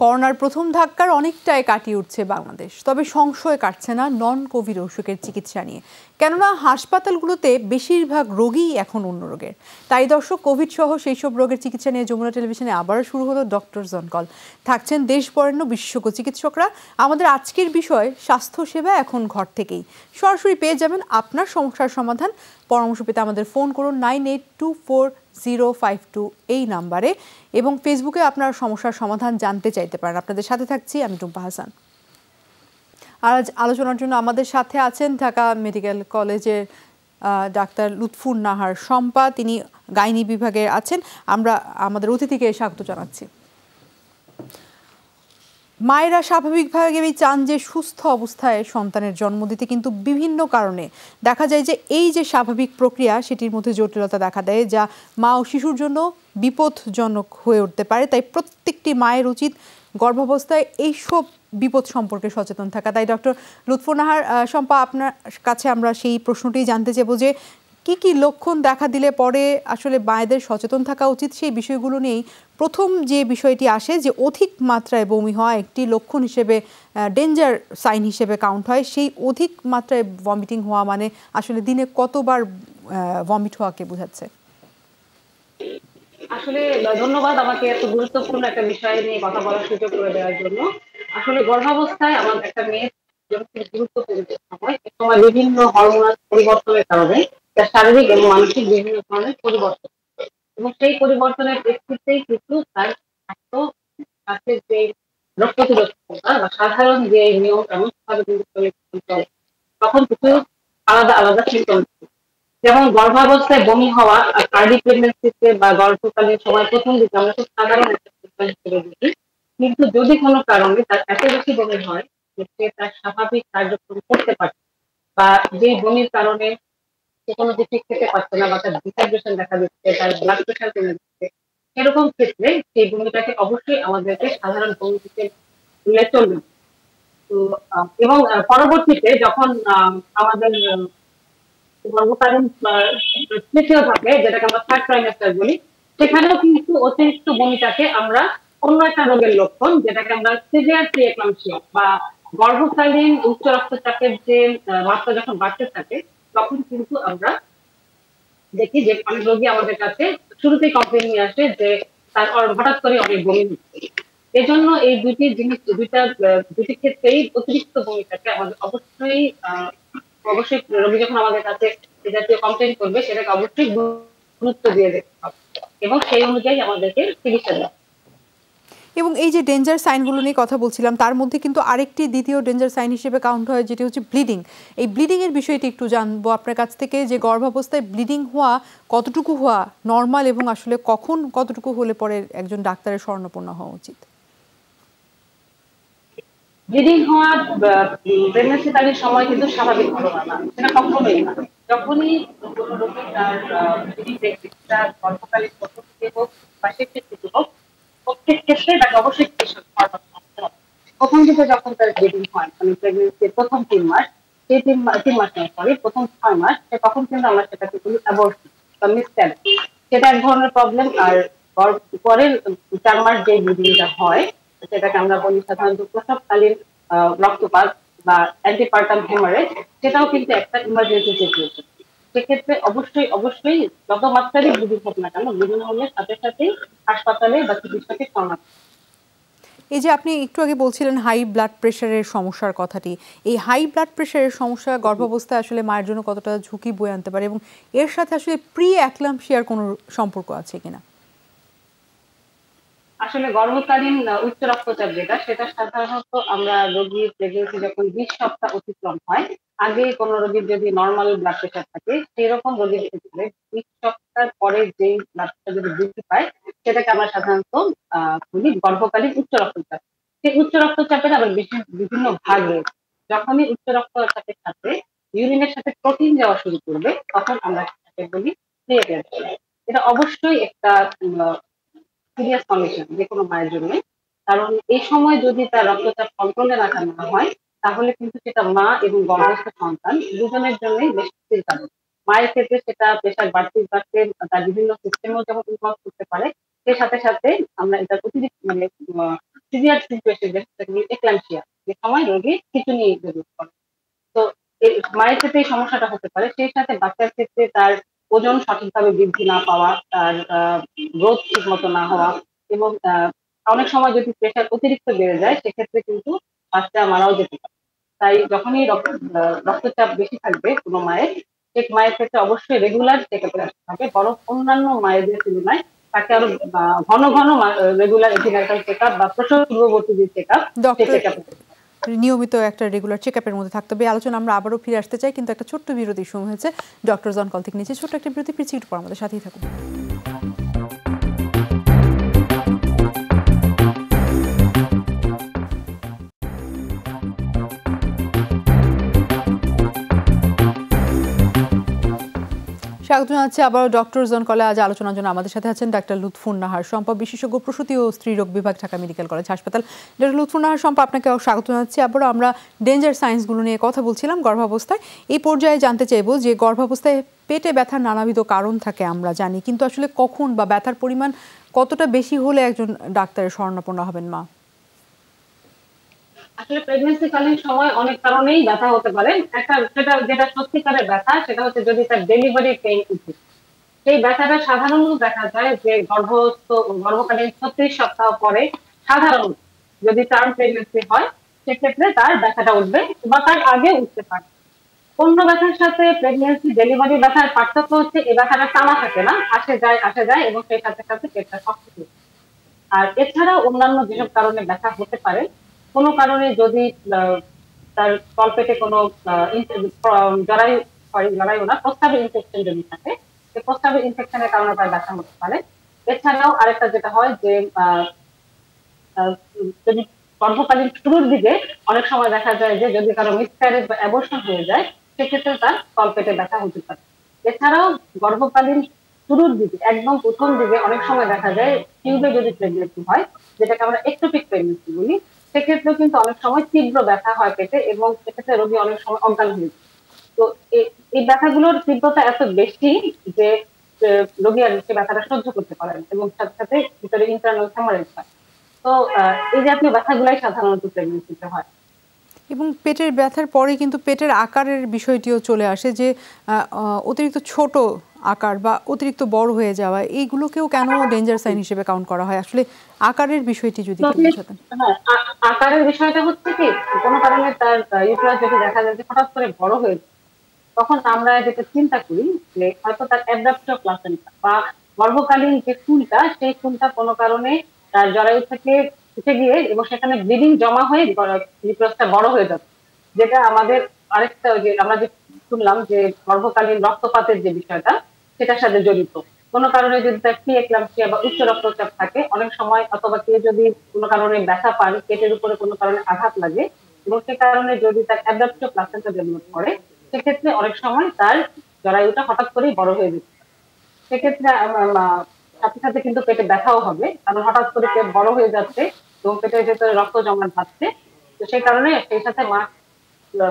করোনার প্রথম ধাক্কার অনেকটাই কাটিয়ে উঠছে বাংলাদেশ, তবে সংশয় কাটছে না নন কোভিড অসুখের চিকিৎসা নিয়ে, কেননা হাসপাতালগুলোতে বেশিরভাগ রোগী এখন অন্য রোগের। তাই দর্শক, কোভিড সহ সেই সব রোগের চিকিৎসা নিয়ে যমুনা টেলিভিশনে আবারও শুরু হলো ডক্টরস অন কল। থাকছেন দেশ বরেণ্য বিশেষজ্ঞ চিকিৎসকরা। আমাদের আজকের বিষয় স্বাস্থ্যসেবা এখন ঘর থেকেই। সরাসরি পেয়ে যাবেন আপনার সমস্যার সমাধান। পরামর্শ পেতে আমাদের ফোন করুন 982405 এই নাম্বারে, এবং ফেসবুকে আপনার সমস্যার সমাধান জানতে চাইতে পারেন। আপনাদের সাথে থাকছি আমি টুম্পা হাসান। আজ আলোচনার জন্য আমাদের সাথে আছেন ঢাকা মেডিকেল কলেজের ডাক্তার লুৎফুন নাহার শম্পা, তিনি গাইনি বিভাগে আছেন। আমরা আমাদের অতিথিকে স্বাগত জানাচ্ছি। মায়েরা স্বাভাবিকভাবেই চান যে সুস্থ অবস্থায় সন্তানের জন্ম দিতে, কিন্তু বিভিন্ন কারণে দেখা যায় যে এই যে স্বাভাবিক প্রক্রিয়া সেটির মধ্যে জটিলতা দেখা দেয়, যা মা ও শিশুর জন্য বিপদজনক হয়ে উঠতে পারে। তাই প্রত্যেকটি মায়ের উচিত গর্ভাবস্থায় এইসব বিপদ সম্পর্কে সচেতন থাকা। তাই ডক্টর লুৎফুন নাহার শম্পা, আপনার কাছে আমরা সেই প্রশ্নটি জানতে চাইব যে কি কি লক্ষণ দেখা দিলে পরে আসলে মায়েদের সচেতন থাকা উচিত। সেই বিষয়গুলো নিয়েই প্রথম যে বিষয়টি আসে যে অধিক মাত্রায় বমি হওয়া একটি লক্ষণ হিসেবে, ডেঞ্জার সাইন হিসেবে কাউন্ট হয়। সেই অধিক মাত্রায় ভমিটিং হওয়া মানে আসলে দিনে কতবার ভমিট হওয়াকে বোঝাচ্ছে? আসলে ধন্যবাদ আমাকে এত গুরুত্বপূর্ণ একটা বিষয় নিয়ে কথা বলার সুযোগ করে দেওয়ার জন্য। আসলে গর্ভাবস্থায় আমাদের একটা মেয়ের জন্য খুব গুরুত্বপূর্ণ সময়। এ সময় বিভিন্ন হরমোনাল পরিবর্তনের কারণে তার শারীরিক এবং মানসিক বিভিন্ন ধরনের পরিবর্তন, এবং সেই পরিবর্তনের প্রেক্ষিতেই কিন্তু তার স্বাস্থ্যের যে রোগ প্রতিরোধ ক্ষমতা বা সাধারণ যে নিয়ম কানুন সেভাবে কিন্তু চলে, তখন কিছু আলাদা আলাদা সিমটম, যেমন গর্ভাবস্থায় বমি হওয়া আর আর্লি প্রেগন্যান্সিতে বা গর্ভকালীন সময় প্রথম দিকে আমরা খুব সাধারণ একটা সিমটম হিসেবে বুঝি। কিন্তু যদি কোনো কারণে তার এত বেশি বমি হয় যে সে তার স্বাভাবিক কার্যক্রম করতে পারছে, বা যে বমির কারণে সে কোনো কিছু খেতে পারছে না, বা তার ডিহাইড্রেশন দেখা দিচ্ছে, তার ব্লাড প্রেশার কমে যাচ্ছে, এরকম ক্ষেত্রে সেই বমিটাকে অবশ্যই আমাদেরকে সাধারণ বমি থেকে তুলে চলবে। তো এবং পরবর্তীতে যখন আমাদের গর্ভকালীন তৃতীয় ধাপে, যেটাকে আমরা থার্ড ট্রাইমেস্টার বলি, সেখানেও কিন্তু অতিরিক্ত বমিটাকে আমরা অন্য একটা রোগের লক্ষণ, যেটাকে আমরা সিভিয়ার প্রিএক্লাম্পসিয়া বা গর্ভকালীন উচ্চ রক্তচাপের যে মাত্রা যখন বাড়তে থাকে, তখন কিন্তু আমরা দেখি যে অনেক রোগী আমাদের কাছে শুরুতেই কমপ্লেন নিয়ে আসে যে তার হঠাৎ করে অনেক বমি হচ্ছে। এই জন্য এই দুটি ক্ষেত্রেই অতিরিক্ত বমিটাকে আমাদের অবশ্যই অবশ্যই রোগী যখন আমাদের কাছে এ জাতীয় কমপ্লেন করবে, সেটাকে অবশ্যই গুরুত্ব দিয়ে দেখতে হবে এবং সেই অনুযায়ী আমাদেরকে চিকিৎসা দেওয়া। এবং এই যে ডেঞ্জার সাইনগুলো নিয়ে কথা বলছিলাম, তার মধ্যে কিন্তু আরেকটি দ্বিতীয় ডেঞ্জার সাইন হিসেবে কাউন্ট হয়, যেটি হচ্ছে ব্লিডিং। এই ব্লিডিংয়ের বিষয়টি একটু জানবো আপনার কাছ থেকে, যে গর্ভাবস্থায় ব্লিডিং হওয়া কতটুকু হওয়া নর্মাল, এবং আসলে কখন কতটুকু হলে পরে একজন ডাক্তারের শরণাপন্ন হওয়া উচিত? ব্লিডিং হওয়া প্রেগন্যান্সিকালীন সময় কিন্তু স্বাভাবিক ঘটনা না, সেটা কখনোই না। যখনই কোনো রোগী তার ব্লিডিং দেখবে, তার গর্ভকালীন প্রথম থেকে হোক বা শেষের থেকে হোক, প্রত্যেক ক্ষেত্রে তাকে অবশ্যই চিকিৎসা করতে হবে। প্রথম দিকে যখন তার ব্লিডিং হয়, মানে প্রেগন্যান্সির প্রথম 3 মাস, সেই 3 মাস নয়, সরি, প্রথম 6 মাস, তখন কিন্তু আমরা সেটাকে বলি অ্যাবর্শন বা মিসক্যারেজ। সেটা এক ধরনের প্রবলেম। আর পরের 4 মাস যে ব্লিডিংটা হয়, সেটাকে আমরা বলি সাধারণত প্রসবকালীন রক্তপাত বা অ্যান্টিপার্টাম হেমারেজ, সেটাও কিন্তু একটা ইমার্জেন্সি সিচুয়েশন। সেক্ষেত্রে অবশ্যই অবশ্যই যত মাত্রারই ব্লিডিং হোক না কেন, ব্লিডিং হলে সাথে সাথে হাসপাতালে বা চিকিৎসকের শরণাপন্ন। এই যে আপনি একটু আগে বলছিলেন হাই ব্লাড প্রেশারের সমস্যার কথাটি, এই হাই ব্লাড প্রেশারের সমস্যা গর্ভাবস্থায় আসলে মায়ের জন্য কতটা ঝুঁকি বয়ে আনতে পারে, এবং এর সাথে আসলে প্রি অ্যাক্লাম্পসিয়ার কোনো সম্পর্ক আছে কিনা? আসলে গর্ভকালীন উচ্চ রক্তচাপ যেটা, সেটা সাধারণত আমরা রোগীর প্রেগন্যান্সি যখন 20 সপ্তাহ অতিক্রম হয়, আগে কোনো রোগীর যদি নর্মাল ব্লাড প্রেশার থাকে, সেরকম রোগীর ক্ষেত্রে 20 সপ্তাহ পরে যেই ব্লাড প্রেশার যদি বৃদ্ধি পায়, সেটাকে আমরা সাধারণত বলি গর্ভকালীন উচ্চ রক্তচাপ। সেই উচ্চ রক্তচাপের আবার বিভিন্ন ভাগ রয়েছে। যখনই উচ্চ রক্তচাপের সাথে ইউরিনের সাথে প্রোটিন যাওয়া শুরু করবে, তখন আমরা সেটাকে বলি প্রিএক্লাম্পসিয়া। এটা অবশ্যই একটা সিরিয়াস কন্ডিশন যে কোনো মায়ের জন্য। কারণ এই সময় যদি তার রক্তচাপ কন্ট্রোলে রাখা না হয়, তাহলে কিন্তু সেটা মা এবং গর্ভস্থ সন্তান দুজনের জন্যই বেশ ক্ষতির কারণ। মায়ের ক্ষেত্রে সেটা প্রেশার বাড়তে বাড়তে তার বিভিন্ন সিস্টেমেও যেমন ইনভলভ করতে পারে, সেই সাথে সাথে আমরা এটার অতিরিক্ত মানে সিভিয়ার সিচুয়েশন যেটাকে এক্লাম্পসিয়া, যে সময় রোগী খিঁচুনি জড়িয়ে পড়ে। তো মায়ের ক্ষেত্রে এই সমস্যাটা হতে পারে, সেই সাথে বাচ্চার ক্ষেত্রে তার ওজন সঠিকভাবে বৃদ্ধি না পাওয়া, তার গ্রোথ ঠিক মতো না হওয়া, এবং অনেক সময় যদি প্রেশার অতিরিক্ত বেড়ে যায় সেক্ষেত্রে কিন্তু বাচ্চা মারাও যেতে পারে। তাই যখনই রক্তচাপ বেশি থাকবে কোনো মায়ের, সেই মায়ের ক্ষেত্রে অবশ্যই রেগুলার চেক আপে আসতে হবে, বরং অন্যান্য মায়েদের তুলনায় তাকে আরো ঘন ঘন রেগুলার এন্টিনাটাল চেক আপ বা প্রসব পূর্ববর্তী যে চেক আপ, সেই চেক আপ নিয়মিত একটা রেগুলার চেক আপের মধ্যে থাকতে হবে। আলোচনা আমরা আবারও ফিরে আসতে চাই, কিন্তু একটা ছোট্ট বিরতির সময় হয়েছে। ডক্টর জন কল থেকে নিচে ছোট্ট একটা বিরতি, ফিরছি একটু পর, আমাদের সাথেই থাকুন। স্বাগত জানাচ্ছি আবার ডক্টর জন কলে। আজ আলোচনার জন্য আমাদের সাথে আছেন ডাক্তার লুৎফুন নাহার শম্পা, বিশেষজ্ঞ প্রসূতি ও স্ত্রীরোগ বিভাগ, ঢাকা মেডিকেল কলেজ হাসপাতাল। ডক্টর লুৎফুন নাহার শম্পা, আপনাকে স্বাগত জানাচ্ছি আবারও। আমরা ডেঞ্জার সাইন্সগুলো নিয়ে কথা বলছিলাম গর্ভাবস্থায়। এই পর্যায়ে জানতে চাইব যে গর্ভাবস্থায় পেটে ব্যথার নানাবিধ কারণ থাকে আমরা জানি, কিন্তু আসলে কখন বা ব্যথার পরিমাণ কতটা বেশি হলে একজন ডাক্তারের শরণাপন্ন হবেন মা? আসলে প্রেগন্যান্সি কালীন সময় অনেক কারণেই ব্যথা হতে পারে। একটা যেটা সত্যিকারের ব্যথা, সেটা হচ্ছে যদি তার ডেলিভারি পেইন উঠে। সেই ব্যথাটা সাধারণত দেখা যায় যে গর্ভকালীন 36 সপ্তাহ পরে, সাধারণত যদি টার্ম প্রেগন্যান্সি হয় সেক্ষেত্রে তার ব্যথাটা উঠবে বা তার আগে উঠতে পারে। অন্য ব্যথার সাথে প্রেগন্যান্সি ডেলিভারি ব্যথার পার্থক্য হচ্ছে এই ব্যথাটা টানা থাকে না, আসে যায় এবং সেই সাথে সাথে পেটটা শক্ত হয়ে যায়। আর এছাড়া অন্যান্য যেসব কারণে ব্যথা হতে পারে, কোনো কারণে যদি তার তলপেটে কোনো জরায়ু না, প্রস্রাবের ইনফেকশন যদি থাকে, সেই প্রস্রাবের ইনফেকশনের কারণে তার ব্যথা হতে পারে। এছাড়াও আরেকটা যেটা হয় যে যদি গর্ভকালীন শুরুর দিকে অনেক সময় দেখা যায় যে যদি কারো মিসক্যারেজ বা অ্যাবর্শন হয়ে যায়, সেক্ষেত্রে তার তলপেটে ব্যথা হতে পারে। এছাড়াও গর্ভকালীন শুরুর দিকে, একদম প্রথম দিকে অনেক সময় দেখা যায় টিউবে যদি প্রেগনেন্সি হয়, যেটাকে আমরা একটোপিক প্রেগনেন্সি বলি, সেক্ষেত্রেও কিন্তু অনেক সময় তীব্র ব্যথা হয় পেটে এবং সেক্ষেত্রে রোগী অনেক সময় অজ্ঞান হয়ে যায়। তো এই ব্যথাগুলোর তীব্রতা এত বেশি যে রোগী আর সে ব্যথাটা সহ্য করতে পারে না এবং সাথে সাথে ভিতরে ইন্টারনাল হ্যামারেজ হয়। তো এই জাতীয় ব্যথাগুলাই সাধারণত প্রেগনেন্সিতে হয়। এবং পেটের ব্যথার পরে কিন্তু পেটের আকারের বিষয়টিও চলে আসে, যে অতিরিক্ত ছোট আকার বা অতিরিক্ত বড় হয়ে যাওয়া, এইগুলোকেও কেন ডেঞ্জার সাইন হিসেবে কাউন্ট করা হয়? আসলে আকারের বিষয়টি যদি একটু বোঝাতেন। হ্যাঁ, আকারের বিষয়টা হচ্ছে কি, কোনো কারণে তার ইউটেরাস যদি দেখা যায় যে হঠাৎ করে বড় হয়ে যায়, তখন আমরা যেটা চিন্তা করি যে হয়তো তার অ্যাডাপ্টর প্লাসেন্টা বা গর্ভকালীন যে ফুলটা, সেই ফুলটা কোনো কারণে তার জরায়ু থেকে উঠে গিয়ে এবং সেখানে ব্লিডিং জমা হয়ে ইউটেরাসটা বড় হয়ে যাবে। যেটা আমাদের আরেকটা যে আমরা যে শুনলাম যে গর্ভকালীন রক্তপাতের যে বিষয়টা, সেটার সাথে জড়িত। কোনো কারণে যদি তার প্রি এক্লাম্পসিয়া বা উচ্চ রক্তচাপ থাকে অনেক সময়, অথবা কেউ যদি কোনো কারণে ব্যথা পান, পেটের উপরে কোনো কারণে আঘাত লাগে এবং সে কারণে যদি তার অ্যাডাপ্টর প্লাসেন্টা ডেভেলপ করে, সেক্ষেত্রে অনেক সময় তার জরায়ুটা হঠাৎ করেই বড় হয়ে যেতে পারে। সেক্ষেত্রে সাথে সাথে কিন্তু পেটে ব্যথাও হবে, কারণ হঠাৎ করে পেট বড় হয়ে যাচ্ছে এবং পেটের ভেতরে রক্ত জমাট বাঁধছে। তো সেই কারণে সেই সাথে মা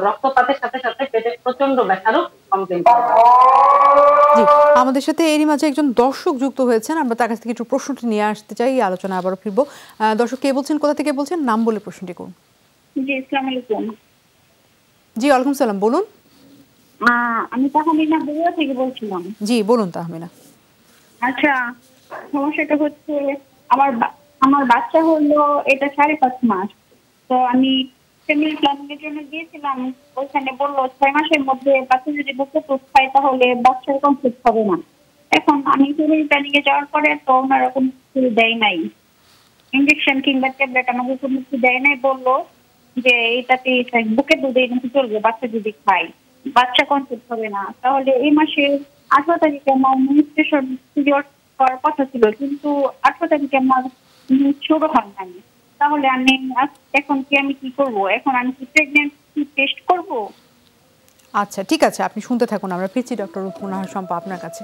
রক্তপাতের সাথে সাথে পেটে প্রচন্ড ব্যথারও কমপ্লেন করে। জি, আমাদের সাথে এরই মাঝে একজন দর্শক যুক্ত হয়েছেন, আমরা তার কাছ থেকে একটু প্রশ্নটি নিয়ে আসতে চাই, আলোচনা আবারও ফিরবো। দর্শক কে বলছেন, কোথা থেকে বলছেন, নাম বলে প্রশ্নটি করুন। জি, আসসালামু আলাইকুম। জি, ওয়ালাইকুম সালাম, বলুন। আমি তাহমিনা বগুড়া থেকে বলছিলাম। জি বলুন তাহমিনা। আচ্ছা, সমস্যাটা হচ্ছে আমার বাচ্চা হলো এটা 5.5 মাস। তো আমি ফ্যামিলি প্ল্যানিং এর জন্য গিয়েছিলাম, ওখানে বললো 6 মাসের মধ্যে বাচ্চা যদি বুকে দুধ খায় তাহলে বাচ্চার কনসেপ্ট হবে না। এখন আমি ফ্যামিলি প্ল্যানিং এ যাওয়ার পরে তো ওনারা কোনো কিছু দেয় নাই, ইঞ্জেকশন কিংবা ট্যাবলেট আমাকে কোনো কিছু দেয় নাই। বললো যে এটাতে বুকে দুধে কিন্তু চলবে, বাচ্চা যদি খায় বাচ্চা কনসেপ্ট হবে না। তাহলে এই মাসে 18 তারিখে আমার মেনস্ট্রুয়েশন পিরিয়ড হওয়ার কথা ছিল, কিন্তু 18 তারিখে আমার শুরু হয় নাই। তাহলে আমি এখন কি করব? এখন আমি কি প্রেগন্যান্সি টেস্ট করব? আচ্ছা ঠিক আছে, আপনি শুনতে থাকুন, আমরা ফিরছি ডক্টর লুৎফুন নাহার শম্পা আপনার কাছে।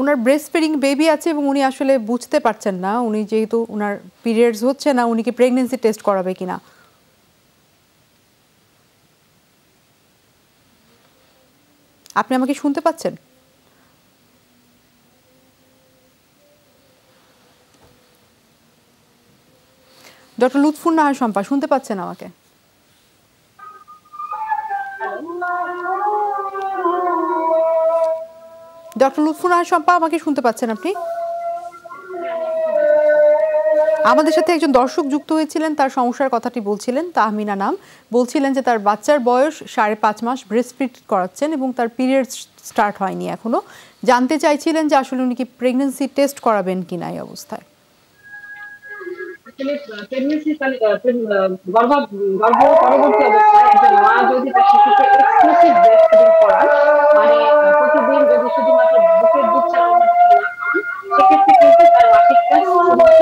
ওনার ব্রেস্ট ফিডিং বেবি আছে এবং উনি আসলে বুঝতে পারছেন না, উনি যেহেতু ওনার পিরিয়ডস হচ্ছে না, উনি কি প্রেগন্যান্সি টেস্ট করাবে কিনা। আপনি আমাকে শুনতে পাচ্ছেন? ডক্টর লুৎফুন নাহার শম্পা শুনতে পাচ্ছেন আমাকে? ডক্টর লুৎফুন নাহার শম্পা আমাকে শুনতে পাচ্ছেন আপনি? আমাদের সাথে একজন দর্শক যুক্ত হয়েছিলেন, তার সমস্যার কথাটি বলছিলেন, তাহমিনা নাম, বলছিলেন যে তার বাচ্চার বয়স 5.5 মাস, ব্রেস্ট ফিড করাচ্ছেন এবং তার পিরিয়ড স্টার্ট হয়নি এখনো। জানতে চাইছিলেন যে আসলে উনি কি প্রেগন্যান্সি টেস্ট করাবেন কিনা এই অবস্থায়। গর্ভ পরবর্তী অবস্থায় একজন মা যদি তার শিশুকে এক্সক্লুসিভ ব্রেস্ট ফিডিং করান, মানে প্রতিদিন যদি শুধুমাত্র বুকের দুধ চালানো সেক্ষেত্রে কিন্তু তার মাসিকটা শুধুমাত্র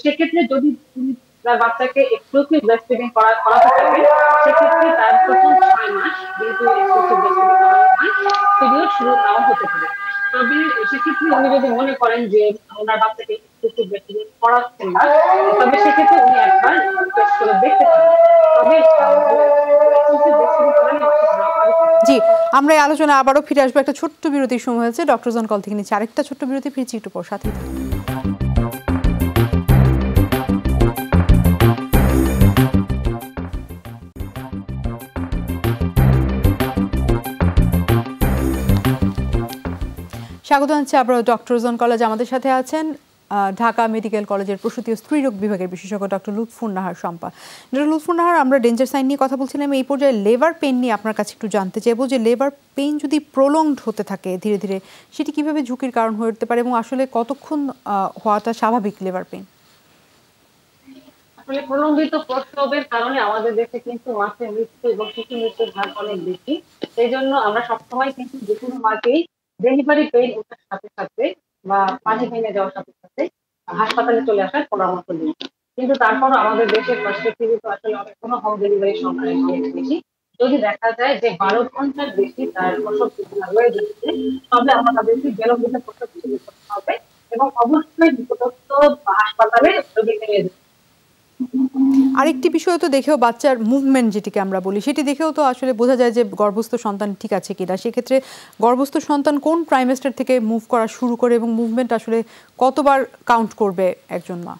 সেক্ষেত্রে যদি তিনি তার বাচ্চাকে এক্সক্লুসিভ ব্রেস্ট ফিডিং করাতে পারবেন, সেক্ষেত্রে তার প্রথম 6 মাস যেহেতু এক্সক্লুসিভ ব্রেস্ট ফিডিং করানো হয়, পিরিয়ড শুরু নাও হতে পারে। তবে সেক্ষেত্রে উনি যদি মনে করেন যে ওনার বাচ্চাকে এক্সক্লুসিভ ব্রেস্ট ফিডিং করাচ্ছেন না, তবে সেক্ষেত্রে উনি একবার টেস্ট করে দেখতে পারেন। তবে এক্সক্লুসিভ ব্রেস্ট ফিডিং করালে জি, আমরা এই আলোচনা আবারও ফিরে আসবো। একটা ছোট্ট বিরতির সময় হয়েছে, ডক্টর জন কল থেকে নিচ্ছে আরেকটা ছোট্ট বিরতি, ফিরছি একটু পর, সাথে স্বাগত জানাচ্ছি আবারও ডক্টর জন কলেজ। আমাদের সাথে আছেন ঢাকা মেডিকেল কলেজের প্রসূতি ও স্ত্রীরোগ বিভাগের বিশেষজ্ঞ ডক্টর লুৎফুন নাহার শম্পা। ডক্টর লুৎফুন নাহার, আমরা ডেঞ্জার সাইন নিয়ে কথা বলছিলাম, এই পর্যায়ে লেবার পেইন নিয়ে আপনার কাছে একটু জানতে চাইবো যে লেবার পেইন যদি প্রলংড হতে থাকে ধীরে ধীরে, সেটি কিভাবে ঝুঁকির কারণ হয়ে উঠতে পারে এবং আসলে কতক্ষণ হওয়াটা স্বাভাবিক লেবার পেইন? আসলে প্রলম্বিত প্রসবের কারণে আমাদের দেশে কিন্তু মাছের মৃত্যু এবং শিশু মৃত্যুর হার অনেক বেশি। সেই জন্য আমরা সবসময় কিন্তু যে কোনো মাকেই ডেলিভারি পেইন ওঠার সাথে সাথে বা পানি ভেঙে যাওয়ার সাথে সাথে হাসপাতালে চলে আসার পরামর্শ দিই। কিন্তু তারপরও আমাদের দেশের পার্সপেক্টিভে তো আসলে অনেক কোনো হোম ডেলিভারি সংখ্যা অনেক বেশি। যদি দেখা যায় যে 12 ঘন্টার বেশি তার প্রসব বেদনা রয়ে যাচ্ছে, তবে আমরা তাদেরকে বিলম্বিত প্রসব চিকিৎসা করতে হবে এবং অবশ্যই নিকটস্থ হাসপাতালে রোগীকে নিয়ে যেতে। আরেকটি বিষয় তো দেখেও বাচ্চার মুভমেন্ট যেটিকে আমরা বলি, সেটি দেখেও তো আসলে বোঝা যায় যে গর্ভস্থ সন্তান ঠিক আছে কিনা। সেক্ষেত্রে গর্ভস্থ সন্তান কোন প্রাইমেস্টার থেকে মুভ করা শুরু করে এবং মুভমেন্ট আসলে কতবার কাউন্ট করবে একজন মা?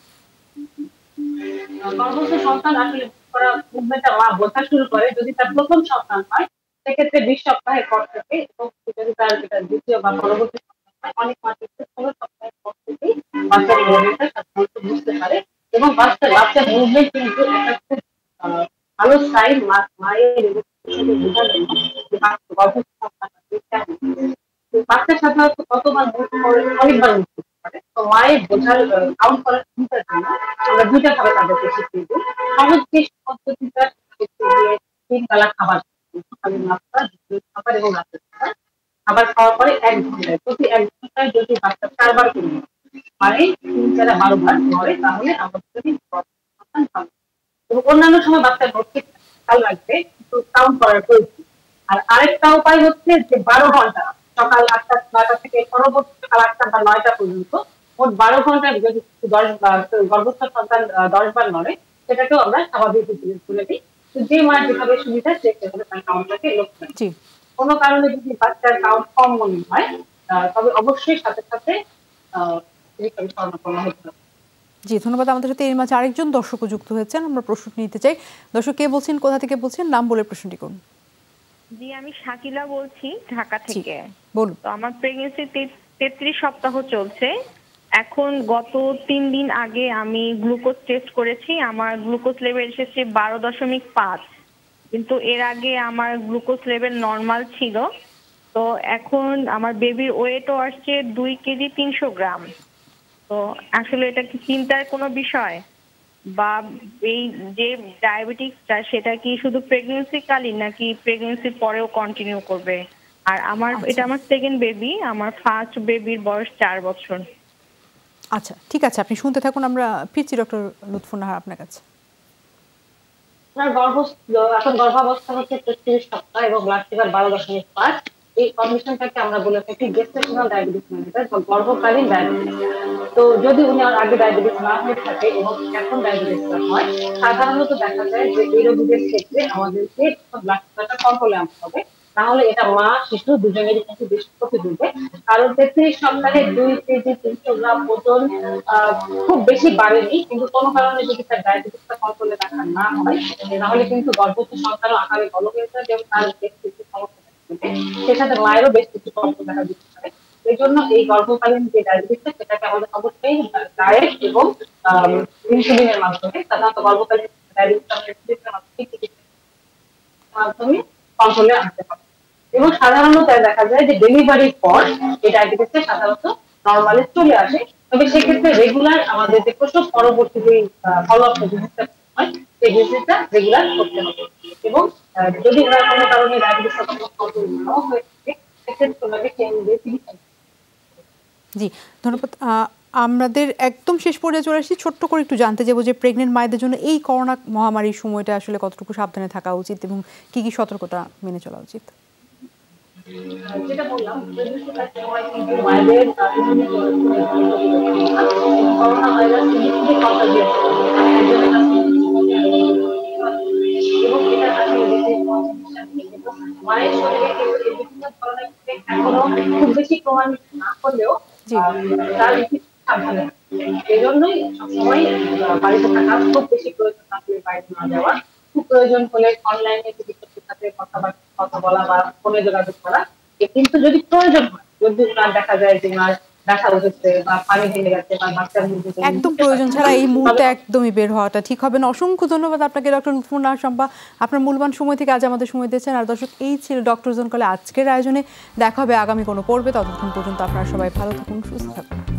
গর্ভস্থ সন্তান আসলে মুভমেন্টটা মা বোঝা শুরু করে যদি তার প্রথম সন্তান হয়, সেক্ষেত্রে 20 সপ্তাহের পর থেকে, এবং যদি তার দ্বিতীয় বা পরবর্তী সন্তান হয়, অনেক মা কিন্তু 16 সপ্তাহের পর থেকেই বাচ্চার মুভমেন্টটা সাধারণত বুঝতে পারে। এবং বাচ্চার মুভমেন্ট কিন্তু একটা খুব ভালো সাইন মায়ের বোঝার জন্য যে গর্ভস্থ সন্তান বাচ্চা সাধারণত কতবার মুভ করে, অনেকবার মুভ করতে পারে। তো মায়ের বোঝার কাউন্ট করার চিন্তার জন্য আমরা দুইটা ভাবে তাদেরকে শিখিয়ে দিই। সহজ যে পদ্ধতিটা হচ্ছে যে 3 বেলা খাবার, সকালের নাস্তা, দুপুরের খাবার এবং রাতের খাবার। খাবার খাওয়ার পরে 1 ঘন্টায়, প্রতি 1 ঘন্টায় যদি বাচ্চা 4 বার করে মানে 3 4 12 বার করে, তাহলে আমরা যদি এবং অন্যান্য সময় বাচ্চার ভর্তি খেয়াল রাখবে, কিন্তু কাউন্ট করার প্রয়োজন। আর আরেকটা উপায় হচ্ছে যে 12 ঘন্টা, সকাল 8টা 9টা থেকে পরবর্তী সকাল 8টা বা 9টা পর্যন্ত মোট 12 ঘন্টায় যদি 10 বার গর্ভস্থ সন্তান 10 বার নড়ে, সেটাকেও আমরা স্বাভাবিক হিসেবে তুলে দিই। তো যে মায়ের যেভাবে সুবিধা সেভাবে তার কাউন্টটাকে লক্ষ্য রাখি। কোনো কারণে যদি বাচ্চার কাউন্ট কম মনে হয়, তবে অবশ্যই সাথে সাথে শরণাপন্ন হতে হবে। জি, ধন্যবাদ। আমাদের সাথে এর মাঝে আরেকজন দর্শকও যুক্ত হয়েছেন, আমরা প্রশ্ন নিতে চাই। দর্শক কে বলছেন, কোথা থেকে বলছেন, নাম বলে প্রশ্নটি করুন। জি, আমি শাকিলা বলছি ঢাকা থেকে। বলুন। তো আমার প্রেগন্যান্সি 33 সপ্তাহ চলছে। এখন গত 3 দিন আগে আমি গ্লুকোজ টেস্ট করেছি, আমার গ্লুকোজ লেভেল এসেছে 12.5, কিন্তু এর আগে আমার গ্লুকোজ লেভেল নরমাল ছিল। তো এখন আমার বেবির ওয়েটও আসছে 2 কেজি 300 গ্রাম। তো আসলে এটা কি চিন্তার কোনো বিষয়, বা এই যে ডায়াবেটিসটা সেটা কি শুধু প্রেগন্যান্সি কালীন নাকি প্রেগন্যান্সির পরেও কন্টিনিউ করবে? আর আমার এটা আমার সেকেন্ড বেবি, আমার ফার্স্ট বেবির বয়স 4 বছর। আচ্ছা, ঠিক আছে, আপনি শুনতে থাকুন, আমরা ফিরছি ডক্টর লুৎফুন নাহার আপনার কাছে। আপনার এখন গর্ভাবস্থা হচ্ছে 33 সপ্তাহ এবং ব্লাড সুগার 12.5। এই কন্ডিশনটাকে আমরা বলে থাকি গেস্টেশনাল ডায়াবেটিস মেলিটাস বা গর্ভকালীন ডায়াবেটিস। তো যদি উনি আগে ডায়াবেটিস না হয়ে থাকে এবং এখন ডায়াবেটিসটা হয়, সাধারণত দেখা যায় যে এই রোগীদের ক্ষেত্রে আমাদেরকে ব্লাড প্রেশারটা কন্ট্রোলে আনতে হবে, তাহলে এটা মা শিশু দুজনেরই কিন্তু বেশি ক্ষতি করবে। কারণ 33 সপ্তাহে 2 কেজি 300 গ্রাম ওজন খুব বেশি বাড়েনি, কিন্তু কোনো কারণে যদি তার ডায়াবেটিসটা কন্ট্রোলে রাখা না হয়, তাহলে কিন্তু গর্ভস্থ সন্তানও আকারে বড় হয়ে যায় এবং তার বেশ কিছু সমস্যা থাকে, সেই সাথে মায়েরও বেশ কিছু সমস্যা দেখা দিতে পারে। এই জন্য এই গর্ভকালীন যে ডায়াবেটিসটা সেটাকে আমাদের অবশ্যই ডায়েট এবং ইনসুলিনের মাধ্যমে, সাধারণত গর্ভকালীন ডায়াবেটিসের মাধ্যমে কন্ট্রোলে আনতে হবে। এবং সাধারণত দেখা যায় যে ডেলিভারির পর এই ডায়াবেটিসটা সাধারণত নরমালে চলে আসে, তবে সেক্ষেত্রে রেগুলার আমাদের যে প্রসব পরবর্তী যে ফলো আপ ভিজিটটা হয় সেই ভিজিটটা রেগুলার করতে হবে। এবং যদি কোনো কারণে ডায়াবেটিসটা কন্ট্রোল নাও হয়ে থাকে, সেক্ষেত্রে তোমাকে কেন্দ্রে চিকিৎসা। জি, ধন্যবাদ। আমাদের একদম শেষ পর্যায়ে চলে আসছি। ছোট্ট করে একটু জানতে যাবো যে প্রেগনেন্ট মায়েদের জন্য এই করোনা মহামারীর সময়টা আসলে কতটুকু সাবধানে থাকা উচিত এবং কি কি সতর্কতা মেনে চলা উচিত? যেটা বললাম, মায়েদের করোনা ভাইরাস এবং এটা মায়ের শরীরে বিভিন্ন ধরনের এখনো খুব বেশি প্রমাণিত না করলেও তার সাবধানে, এই জন্যই সবসময় বাড়িতে থাকা খুব বেশি প্রয়োজন থাকলে বাইরে না যাওয়া, খুব প্রয়োজন হলে অনলাইনে চিকিৎসকের সাথে কথা বলা বা ফোনে যোগাযোগ করা। কিন্তু যদি প্রয়োজন হয়, যদি দেখা যায় যে মার ব্যথা উঠেছে বা পানি ভেঙে গেছে বা বাচ্চার মধ্যে একদম প্রয়োজন ছাড়া এই মুহূর্তে একদমই বের হওয়াটা ঠিক হবে না। অসংখ্য ধন্যবাদ আপনাকে ডক্টর লুৎফুন নাহার শম্পা, আপনার মূল্যবান সময় থেকে আজ আমাদের সময় দিয়েছেন। আর দর্শক, এই ছিল ডক্টর জোন কলে আজকের আয়োজনে। দেখা হবে আগামী কোনো পর্বে, ততক্ষণ পর্যন্ত আপনারা সবাই ভালো থাকুন, সুস্থ থাকুন।